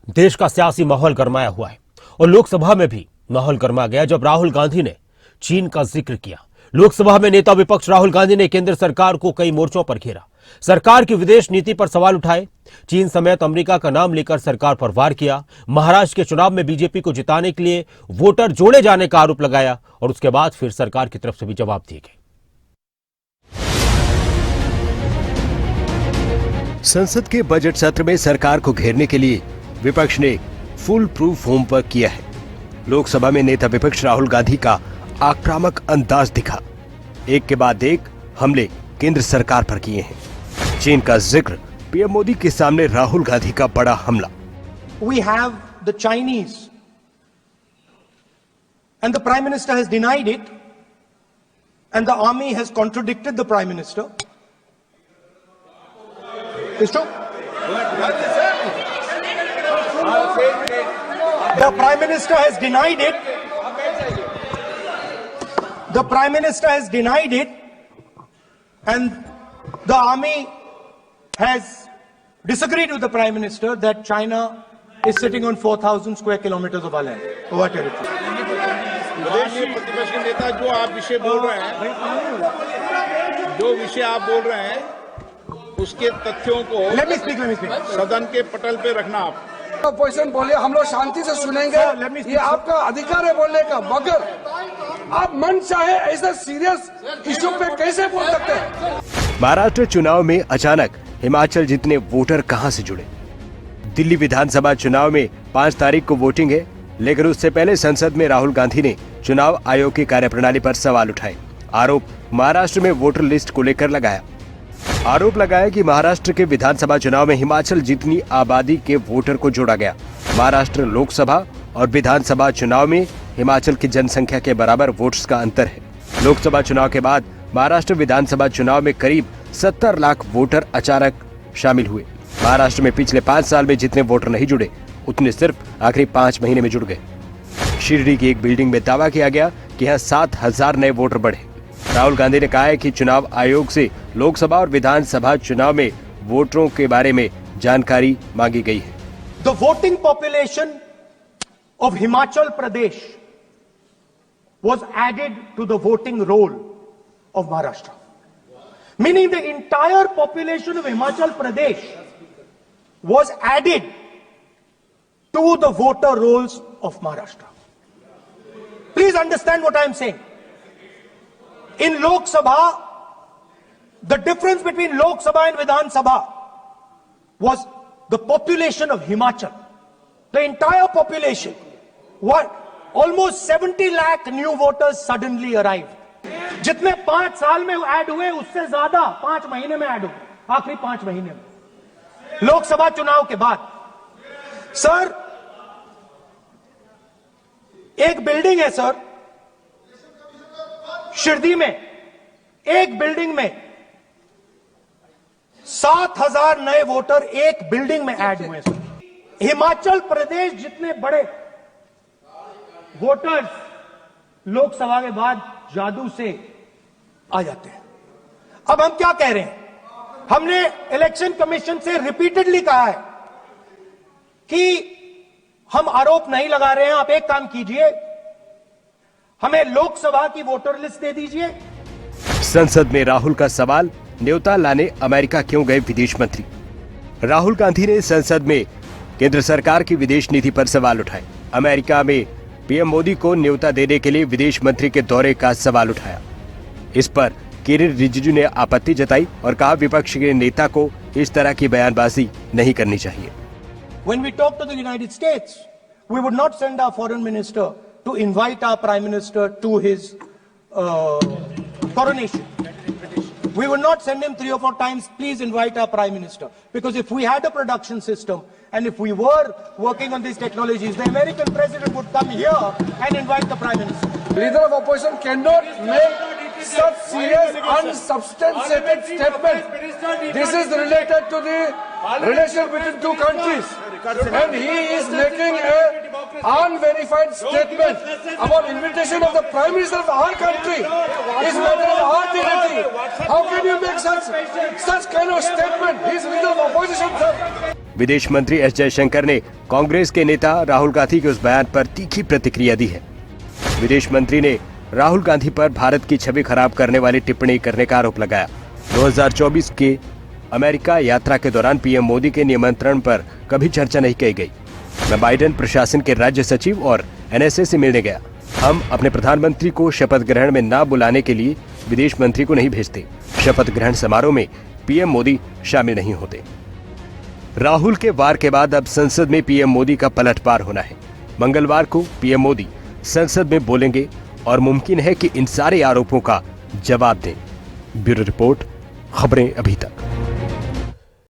देश का सियासी माहौल गरमाया हुआ है और लोकसभा में भी माहौल गरमा गया जब राहुल गांधी ने चीन का जिक्र किया। लोकसभा में नेता विपक्ष राहुल गांधी ने केंद्र सरकार को कई मोर्चों पर घेरा, सरकार की विदेश नीति पर सवाल उठाए, चीन समेत अमेरिका का नाम लेकर सरकार पर वार किया, महाराष्ट्र के चुनाव में बीजेपी को जिताने के लिए वोटर जोड़े जाने का आरोप लगाया और उसके बाद फिर सरकार की तरफ से भी जवाब दिए गए। संसद के बजट सत्र में सरकार को घेरने के लिए विपक्ष ने फुल प्रूफ होमवर्क किया है। लोकसभा में नेता विपक्ष राहुल गांधी का आक्रामक अंदाज दिखा, एक के बाद एक हमले केंद्र सरकार पर किए हैं। चीन का जिक्र, पीएम मोदी के सामने राहुल गांधी का बड़ा हमला। We have the Chinese and the Prime Minister has denied it and the army has contradicted the Prime Minister. It's true. The Prime Minister has denied it. The Prime Minister has denied it and the army has disagreed with the Prime Minister that China is sitting on 4,000 square kilometers of our land, of our territory. माननीय प्रतिपक्ष के नेता, जो आप विषय बोल रहे हैं, जो विषय आप बोल रहे हैं, उसके तथ्यों को Let me speak. सदन के पटल पे रखना। आप अपोजिशन बोले, हम लोग शांति से सुनेंगे, ये आपका अधिकार है बोलने का, मगर आप मन चाहे ऐसा सीरियस इशू पे कैसे बोल सकते हैं? महाराष्ट्र चुनाव में अचानक हिमाचल जितने वोटर कहां से जुड़े? दिल्ली विधानसभा चुनाव में 5 तारीख को वोटिंग है, लेकिन उससे पहले संसद में राहुल गांधी ने चुनाव आयोग की कार्यप्रणाली पर सवाल उठाए। आरोप महाराष्ट्र में वोटर लिस्ट को लेकर लगाया। आरोप लगाया कि महाराष्ट्र के विधानसभा चुनाव में हिमाचल जितनी आबादी के वोटर को जोड़ा गया। महाराष्ट्र लोकसभा और विधानसभा चुनाव में हिमाचल की जनसंख्या के बराबर वोट्स का अंतर है। लोकसभा चुनाव के बाद महाराष्ट्र विधानसभा चुनाव में करीब 70 लाख वोटर अचानक शामिल हुए। महाराष्ट्र में पिछले 5 साल में जितने वोटर नहीं जुड़े, उतने सिर्फ आखिरी 5 महीने में जुड़ गए। शिरडी की एक बिल्डिंग में दावा किया गया कि यहाँ 7,000 नए वोटर बढ़े। राहुल गांधी ने कहा है कि चुनाव आयोग से लोकसभा और विधानसभा चुनाव में वोटरों के बारे में जानकारी मांगी गई है। The voting population of Himachal Pradesh was added to the voting roll of Maharashtra, meaning the entire population of Himachal Pradesh was added to the voter rolls of Maharashtra. Please understand what I am saying. In Lok Sabha, the difference between Lok Sabha and Vidhan Sabha was the population of Himachal. The entire population. What? Almost 70 lakh new voters suddenly arrived. जितने 5 साल में add हुए, उससे ज्यादा 5 महीने में add हुए, आखिरी 5 महीने में, लोकसभा चुनाव के बाद। सर, एक बिल्डिंग है सर, शिरडी में एक बिल्डिंग में 7,000 नए वोटर एक बिल्डिंग में ऐड हुए सर। हिमाचल प्रदेश जितने बड़े वोटर्स लोकसभा के बाद जादू से आ जाते हैं। अब हम क्या कह रहे हैं? हमने इलेक्शन कमीशन से रिपीटेडली कहा है कि हम आरोप नहीं लगा रहे हैं, आप एक काम कीजिए, हमें लोकसभा की वोटर लिस्ट दे दीजिए। संसद में राहुल का सवाल, न्योता लाने अमेरिका क्यों गए विदेश मंत्री? राहुल गांधी ने संसद में केंद्र सरकार की विदेश नीति पर सवाल उठाए। अमेरिका में पीएम मोदी को न्योता देने के लिए विदेश मंत्री के दौरे का सवाल उठाया। इस पर किरेन रिजिजू ने आपत्ति जताई और कहा विपक्ष के नेता को इस तरह की बयानबाजी नहीं करनी चाहिए। When we talk to the United States, we would not send our foreign minister to invite our prime minister to his coronation. We would not send him 3 or 4 times, please invite our prime minister. Because if we had a production system and if we were working on these technologies, the American president would come here and invite the prime minister. Leader of opposition cannot make such serious unsubstantiated statement. This is related to the relation between 2 countries. And he is making an unverified statement about invitation of the Prime Minister of our country. Is matter of our dignity. How can you make such kind of statement? He is leader of opposition, sir. विदेश मंत्री S Jaishankar ने कांग्रेस के नेता राहुल गांधी के उस बयान पर तीखी प्रतिक्रिया दी है। विदेश मंत्री ने राहुल गांधी पर भारत की छवि खराब करने वाली टिप्पणी करने का आरोप लगाया। 2024 के अमेरिका यात्रा के दौरान पीएम मोदी के निमंत्रण पर कभी चर्चा नहीं की गई। मैं बाइडेन प्रशासन के राज्य सचिव और एनएसए से मिलने गया। हम अपने प्रधानमंत्री को शपथ ग्रहण में न बुलाने के लिए विदेश मंत्री को नहीं भेजते। शपथ ग्रहण समारोह में पीएम मोदी शामिल नहीं होते। राहुल के वार के बाद अब संसद में पीएम मोदी का पलटवार होना है। मंगलवार को पीएम मोदी संसद में बोलेंगे और मुमकिन है कि इन सारे आरोपों का जवाब दें। ब्यूरो रिपोर्ट, खबरें अभी तक।